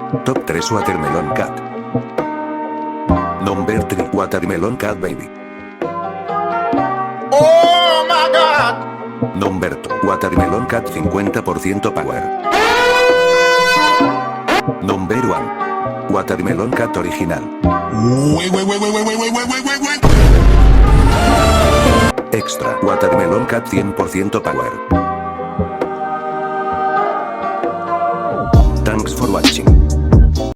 Top 3 Watermelon Cat. Number 3 Watermelon Cat Baby. Oh my god! Number 2 Watermelon Cat 50% power. Number 1 Watermelon Cat original. Wait. Extra Watermelon Cat 100% power. Thanks for watching.